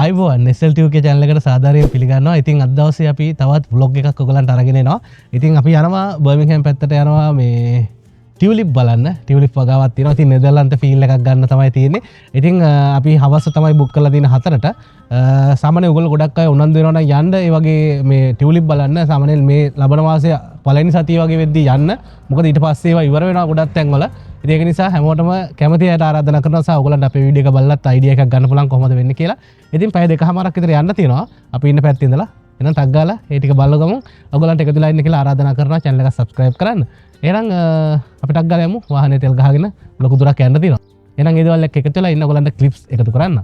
අයිබෝන් SLTUK channel එකට සාදරයෙන් පිළිගන්නවා. ඉතින් අද දවසේ අපි තවත් vlog එකක් ඔයගලන්ට අරගෙන එනවා. ඉතින් අපි යනවා බර්මින්ගම් පැත්තට යනවා මේ ටියුලිප් බලන්න. ටියුලිප් වගාවක් තියෙනවා. ඉතින් නෙදර්ලන්ත ෆීල් එකක් ගන්න තමයි තියෙන්නේ. ඉතින් අපි හවස තමයි බුක් කරලා තියෙන 4ට. සාමාන්‍යයෙන් ඔයගොල්ලෝ ගොඩක් අය උනන්දු වෙනවා නම් යන්න ඒ වගේ මේ ටියුලිප් බලන්න. සාමාන්‍යයෙන් මේ ලබන මාසයේ පළවෙනි සතිය වගේ වෙද්දී යන්න. මොකද ඊට පස්සේ ඒවා ඉවර වෙනවා ගොඩක් තැන්වල. ඉතින් ඒක නිසා හැමෝටම කැමති අයට ආරාධනා කරනවා සහ ඔයගොල්ලන්ට අපේ වීඩියෝ එක බලලත් අයිඩියා එකක් ගන්න පුළුවන් කොහොමද වෙන්නේ කියලා. ඉතින් පැය දෙකමාරක් විතර යන්න තියෙනවා. අපි ඉන්න පැත්තේ ඉඳලා එහෙනම් ටක් ගාලා ඒ ටික බලලා ගමු. ඔයගොල්ලන්ට එකතු වෙලා ඉන්න කියලා ආරාධනා කරනවා. channel එක subscribe කරන්න. එහෙනම් අපි ටක් ගාලා යමු. වාහනේ තෙල් ගහගෙන ලොකු දුරක් යන්න තියෙනවා. එහෙනම් ඒ දේවල් එක්ක එකතු වෙලා ඉන්න ඔයගොල්ලන්ට clips එකතු කරන්න.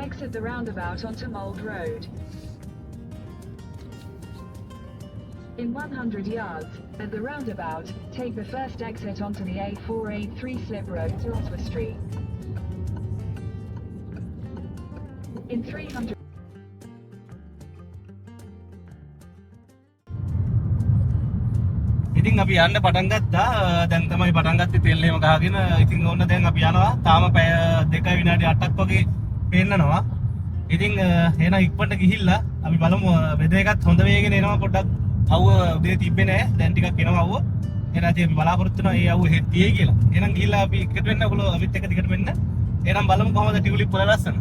Exit the roundabout onto Mould Road. In 100 yards, at the roundabout, take the first exit onto the A483 slip road to Ottawa Street. In 300 ඉතින් අපි යන්න පටන් ගත්තා. දැන් තමයි පටන් ගත්තේ තෙල් එහෙම ගහගෙන. ඉතින් ඕන්න දැන් අපි යනවා. තාම පැය 2 විනාඩි 8ක් වගේ පෙන්නනවා. ඉතින් එහෙනම් ඉක්මනට ගිහිල්ලා අපි බලමු වෙදර් එකත් හොඳ වේගෙන එනවා පොඩ්ඩක්. අවුව උදේ තිබ්බේ නැහැ. දැන් ටිකක් එනවා අවුව. එහෙනම් අපි බලාපොරොත්තු වෙනවා මේ අවුව හෙට්ටියේ කියලා. එහෙනම් ගිහිල්ලා අපි එකට වෙන්න ඔයගොල්ලෝ අපිත් එක්ක දිගට වෙන්න. එහෙනම් බලමු කොහොමද ටියුලිප් වල ලස්සන.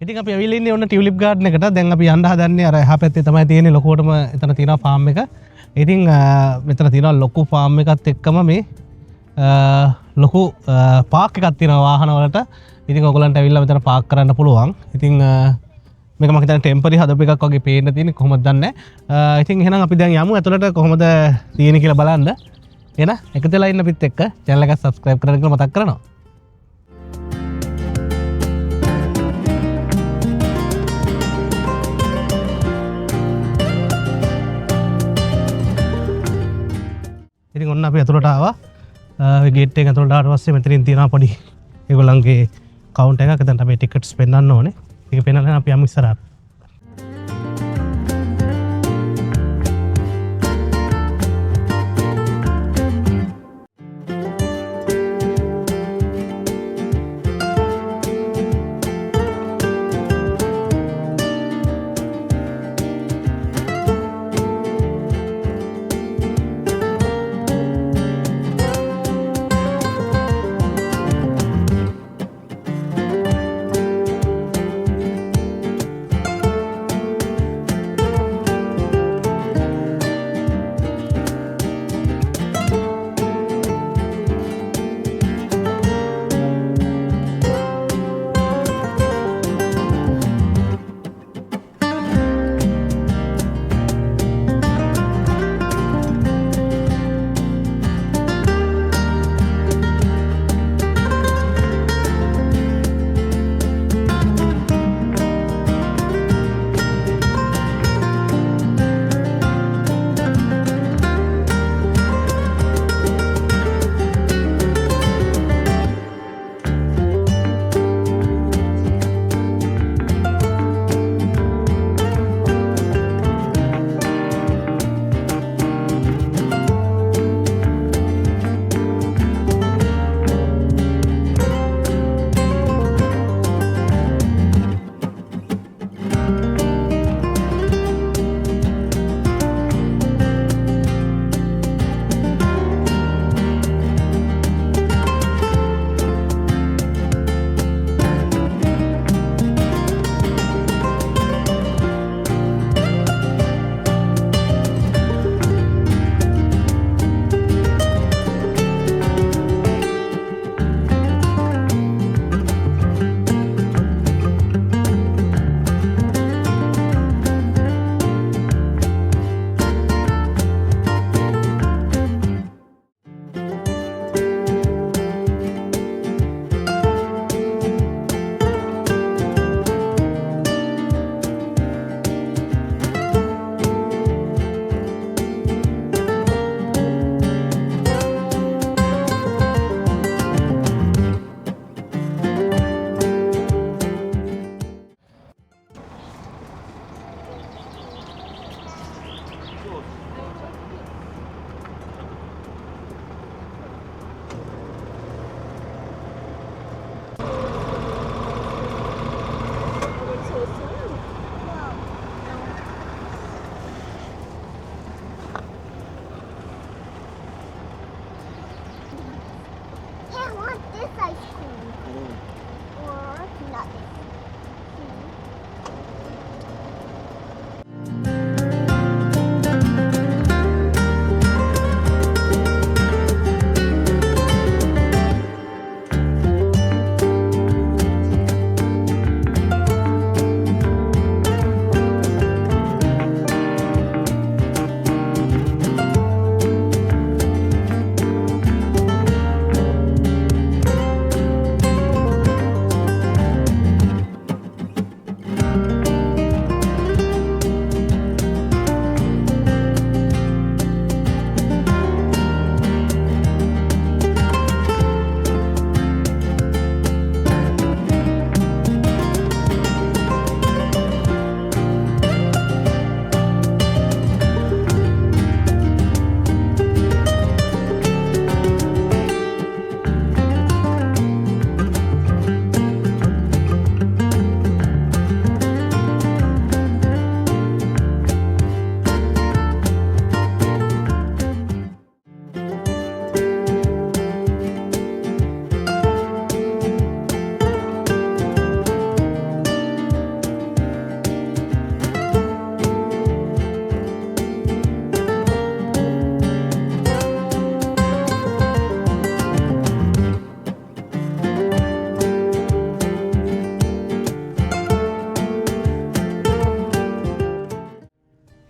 ඉතින් අපි ඇවිල්ලා ඉන්නේ ඔන්න ටියුලිප් ගාඩන් එකට. දැන් අපි යන්න හදන්නේ අර එහා පැත්තේ තමයි තියෙන්නේ ලොකුවටම එතන තියෙනවා ෆාම් එක. ඉතින් මෙතන තියෙනවා ලොකු ෆාම් එකත් එක්කම මේ ලොකු පාක් එකක් තියෙනවා වාහන වලට. ඉතින් ඔයගොල්ලන්ට ඇවිල්ලා මෙතන පාක් කරන්න පුළුවන්. ඉතින් මේක මම හිතන්නේ ටෙම්පරරි හදපු එකක් වගේ පේන්න තියෙන්නේ කොහොමද දන්නේ නැහැ. ඉතින් එහෙනම් අපි දැන් යමු ඇතුළට කොහොමද තියෙන්නේ කියලා බලන්න. එහෙනම් එකතු වෙලා ඉන්න අපිත් එක්ක channel එක subscribe කරන්න කියලා මතක් කරනවා. ඉතින් ඔන්න අපි ඇතුළට ආවා. ගේට් එක ඇතුළට ආවට පස්සේ මෙතනින් තියෙනවා පොඩි ඒගොල්ලන්ගේ කවුන්ටර් එකක්. එතනට අපි ටිකට්ස් පෙන්නන්න ඕනේ. ඒක පෙන්නලා අපි යමු ඉස්සරහට.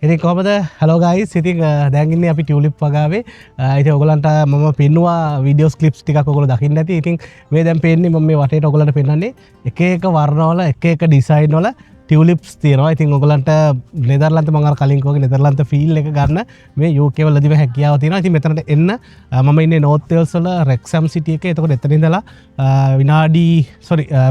ඉතින් කොහමද hello guys ඉතින් දැන් ඉන්නේ අපි ටියුලිප් වගාවේ ඉතින් ඔයගලන්ට මම පෙන්නුවා වීඩියෝස් ක්ලිප්ස් ටිකක් ඔයගොල්ලෝ දකින්න ඇති ඉතින් මේ දැන් පේන්නේ මම මේ වටේට ඔයගලන්ට පෙන්නන්නේ එක එක වර්ණවල එක එක ඩිසයින් වල ටියුලිප්ස් තියෙනවා ඉතින් ඔයගලන්ට නෙදර්ලන්ත මම අර කලින් කිව්වා නෙදර්ලන්ත ෆීල් එක ගන්න මේ UK වලදීම හැකියාව තියෙනවා ඉතින් මෙතනට එන්න මම ඉන්නේ නෝර්ත් වෙල්ස් වල රෙක්සම් සිටි එකේ එතකොට එතන ඉඳලා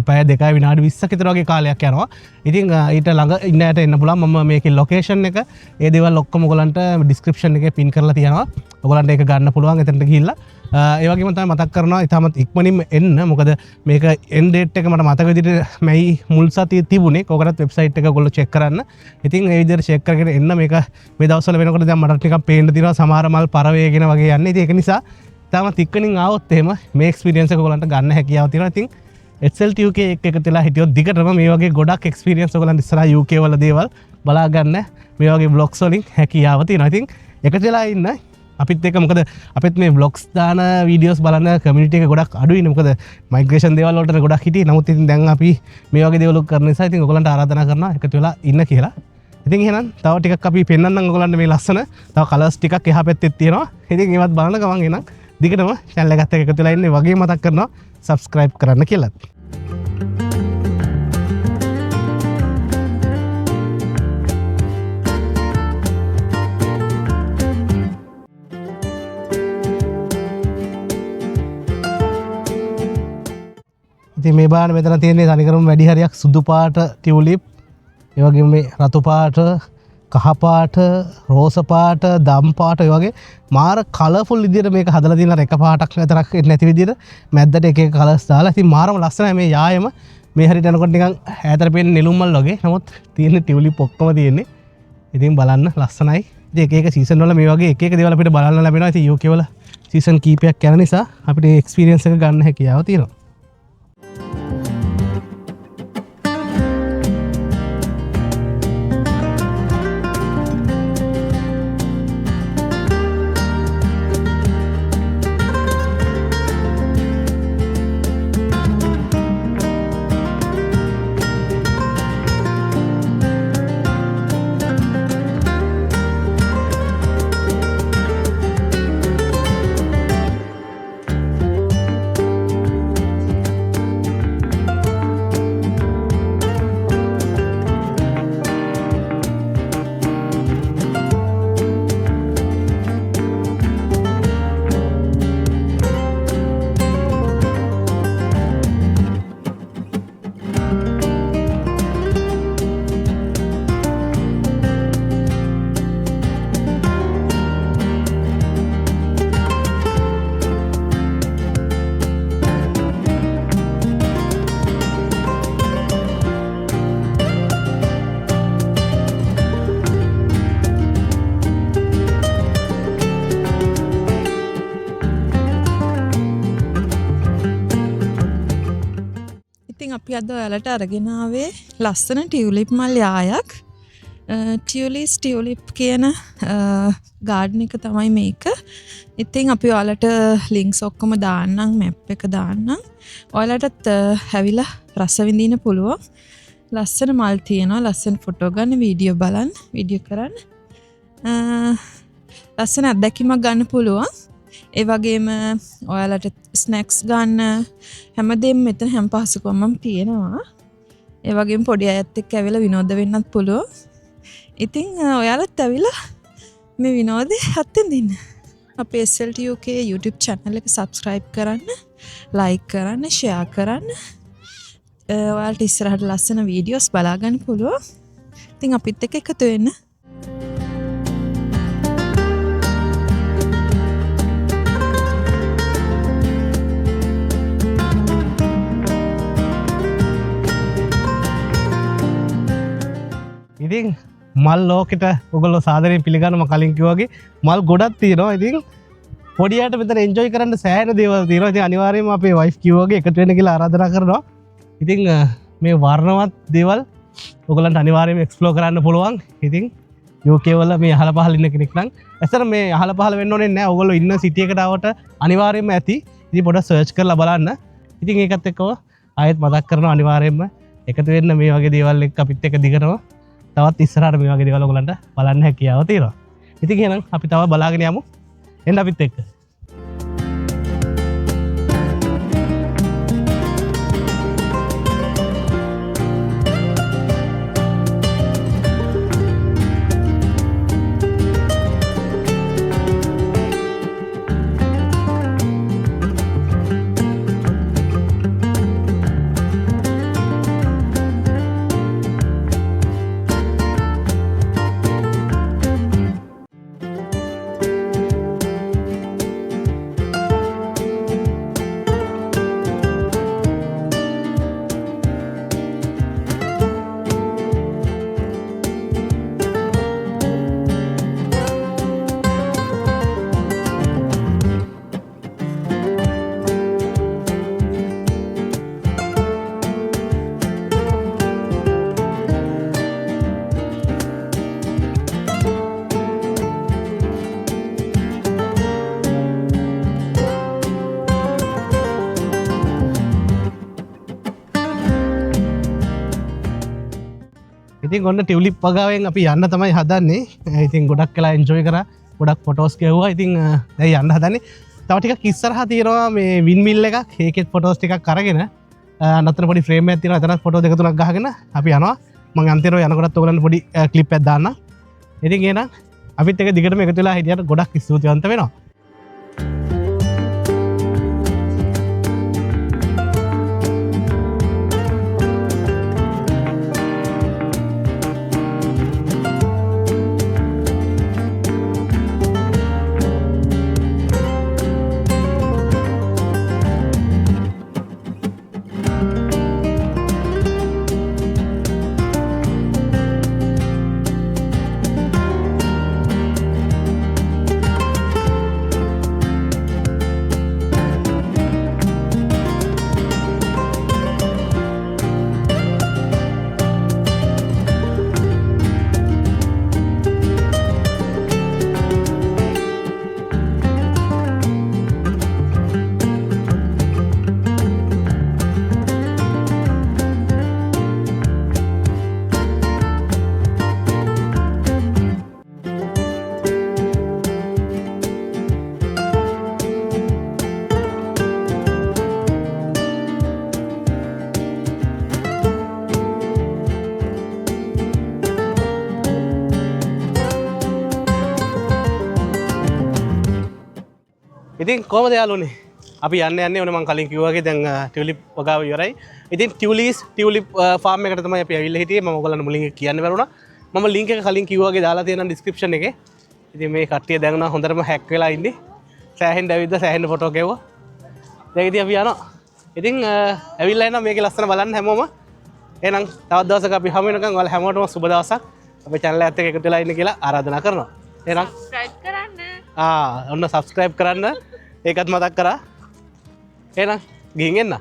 පැය 2යි විනාඩි 20ක විතර වගේ කාලයක් යනවා ඉතින් ඊට ළඟ ඉන්න ඇයට එන්න පුළුවන් මම මේකේ ලොකේෂන් එක ඒ දේවල් ඔක්කොම ඔයගලන්ට ඩිස්ක්‍රිප්ෂන් එකේ පින් කරලා තියෙනවා ඔයගලන්ට ඒක ගන්න පුළුවන් එතනට ගිහිල්ලා ඒ වගේම තමයි මතක් කරනවා ඉතාමත් ඉක්මනින්ම එන්න මොකද මේක එන්ඩ් ඩේට් එක මට මතක විදිහට මැයි මුල් සතියේ තිබුණේ කොහොමද වෙබ්සයිට් එක ඔයගොල්ලෝ චෙක් කරන්න ඉතින් ඒ විදිහට චෙක් කරගෙන එන්න මේක මේ දවස්වල වෙනකොට දැන් මට ටිකක් පේන්න තියෙනවා සමහර මල් පර වේගෙන වගේ යන්නේ ඉතින් ඒක නිසා ඉතාමත් ඉක්මනින් ආවොත් එහෙම මේ එක්ස්පීරියන්ස් එක ඔයගලන්ට ගන්න හැකියාව තියෙනවා ඉතින් HLT UK එකතු වෙලා හිටියොත් දිගටම මේ වගේ ගොඩක් එක්ස්පීරියන්ස් ඔයගලන්ට ඉස්සරහා UK වල දේවල් බලා ගන්න මේ වගේ බ්ලොග්ස් වලින් හැකියාව තියෙනවා ඉතින් එකතු වෙලා ඉන්න අපිත් එක මොකද අපිත් මේ බ්ලොග්ස් දාන වීඩියෝස් බලන කමියුනිටි එක ගොඩක් අඩුයිනේ මොකද මයිග්‍රේෂන් දේවල් වලට ගොඩක් හිටියේ නමුත් ඉතින් දැන් අපි මේ වගේ දේවල් කරන නිසා ඉතින් ඔයගලන්ට ආරාධනා කරනවා එකතු වෙලා ඉන්න කියලා ඉතින් එහෙනම් තව ටිකක් අපි පෙන්නන්නම් ඔයගලන්ට මේ ලස්සන තව කලර්ස් ටිකක් එහා පැත්තේ තියෙනවා ඉතින් ඒවත් බලන ගමන් එහෙනම් දිගටම channel එකත් එක්ක එකතු වෙලා ඉන්නේ වගේ මතක් කරනවා subscribe කරන්න කියලා ඉතින් මේ බාන මෙතන තියෙන්නේ තනිකරම වැඩි හරියක් සුදු පාට ටියුලිප් ඒ වගේම මේ රතු පාට කහ පාට රෝස පාට දම් පාට ඒ වගේ මාර කලර්ෆුල් විදියට මේක හදලා තියෙනවා එක පාටක් විතරක් නැති විදියට මැද්දට එක එක කලර්ස් දාලා ඉතින් මාරම ලස්සනයි මේ යායම මේ හරියට යනකොට නිකන් ඈතට පේන නෙළුම් මල් වගේ නමුත් තියෙන්නේ ටියුලිප් ඔක්කොම තියෙන්නේ ඉතින් බලන්න ලස්සනයි ඉතින් එක එක සීසන් වල මේ වගේ එක එක දේවල් අපිට බලන්න ලැබෙනවා ඉතින් UK වල සීසන් කීපයක් යන නිසා අපිට එක්ස්පීරියන්ස් එක ගන්න හැකියාව තියෙනවා අපි අද ඔයාලට අරගෙන ආවේ ලස්සන ටියුලිප් මල් යායක් ටියුලිප් කියන ගාඩන් එක තමයි මේක. ඉතින් අපි ඔයාලට ලින්ක්ස් ඔක්කොම දාන්නම් මැප් එක දාන්නම්. ඔයාලටත් හැවිලා රස විඳින්න පුළුවන්. ලස්සන මල් තියෙනවා. ලස්සන ෆොටෝ ගන්න, වීඩියෝ බලන්න, වීඩියෝ කරන්න. ලස්සන අත්දැකීමක් ගන්න පුළුවන්. ඒ වගේම ඔයාලට ස්නැක්ස් ගන්න හැමදේම මෙතන හැම පහසුකමක්ම තියෙනවා. ඒ වගේම පොඩි අයත් එක්ක ඇවිල්ලා විනෝද වෙන්නත් පුළුවන්. ඉතින් ඔයාලත් ඇවිල්ලා මේ විනෝදේ අත්විඳින්න. අපේ SLT UK YouTube channel එක subscribe කරන්න, like කරන්න, share කරන්න. ඔයාලට ඉස්සරහට ලස්සන වීඩියෝස් බලා ගන්න පුළුවන්. ඉතින් අපිත් එක්ක එකතු වෙන්න. ඉතින් මල් ලෝකෙට ඔයගොල්ලෝ සාදරයෙන් පිළිගන්නම කලින් කිව්වා වගේ මල් ගොඩක් තියෙනවා. ඉතින් පොඩියට මෙතන එන්ජොයි කරන්න සෑහෙන දේවල් තියෙනවා. ඉතින් අනිවාර්යයෙන්ම අපේ වයිෆ් කිව්වා වගේ එකතු වෙන්න කියලා ආරාධනා කරනවා. ඉතින් මේ වර්ණවත් දේවල් ඔයගොල්ලන්ට අනිවාර්යයෙන්ම එක්ස්ප්ලෝර් කරන්න පුළුවන්. ඉතින් UK වල මේ අහල පහල ඉන්න කෙනෙක් නම් ඇත්තට මේ අහල පහල වෙන්න ඕනේ නැහැ. ඔයගොල්ලෝ ඉන්න සිටි එකට ආවට අනිවාර්යයෙන්ම ඇති. ඉතින් පොඩ්ඩක් සර්ච් කරලා බලන්න. ඉතින් ඒකත් එක්කව ආයෙත් මතක් කරනවා අනිවාර්යයෙන්ම එකතු වෙන්න මේ වගේ දේවල් එක්ක අපිත් එක්ක දිගටම තවත් ඉස්සරහට මේ වගේ දේවල් ඔයගලන්ට බලන්න හැකියාව තියෙනවා. ඉතින් එහෙනම් අපි තව බලාගෙන යමු. එන්න අපිත් එක්ක. ඉතින් ඔන්න ටියුලිප් වගාවෙන් අපි යන්න තමයි හදන්නේ. ඉතින් ගොඩක් වෙලා එන්ජොයි කරා. ගොඩක් ෆොටෝස් ගැහුවා. ඉතින් දැන් යන්න හදන්නේ. තව ටිකක් ඉස්සරහා තියෙනවා මේ වින් මිල් එකක්. ඒකෙත් ෆොටෝස් ටිකක් අරගෙන අනතර පොඩි ෆ්‍රේම් එකක් තියෙනවා. එතනත් ෆොටෝ දෙක තුනක් ගහගෙන අපි යනවා. මම අන්තිමට යනකොටත් ඔයගලන්ට පොඩි ක්ලිප් එකක් දාන්නම්. ඉතින් එහෙනම් අපිත් එක දිගටම එකතු වෙලා හිටියට ගොඩක් ස්තුතිවන්ත වෙනවා. ඉතින් කොහමද යාළුවනේ අපි යන්නේ ඕනේ මම කලින් කිව්වා වගේ දැන් ටියුලිප් වගාව ඉවරයි. ඉතින් ටියුලිප් ෆාම් එකට තමයි අපි ඇවිල්ලා හිටියේ. මම ඔයගොල්ලන්ට මුලින් කියන්න බැරුණා. මම ලින්ක් එක කලින් කිව්වා වගේ දාලා තියෙනවා ඩිස්ක්‍රිප්ෂන් එකේ. ඉතින් මේ කට්ටිය දැන් නම් හොඳටම හැක් වෙලා ඉන්නේ. සෑහෙන්න ඇවිද්දා සෑහෙන්න ෆොටෝ ගැව්වා. දැන් ඉතින් අපි යනවා. ඉතින් ඇවිල්ලා එනවා මේකේ ලස්සන බලන්න හැමෝම. එහෙනම් තවත් දවසක අපි හමු වෙනකන් ඔයාලා හැමෝටම සුබ දවසක්. අපේ channel එකත් එක්ක එකතු වෙලා ඉන්න කියලා ආරාධනා කරනවා. එහෙනම් සබ්ස්ක්‍රයිබ් කරන්න. ඔන්න සබස්ක්‍රයිබ් කරන්න ඒකත් මතක් කරා. එහෙනම් ගිහින් එන්න.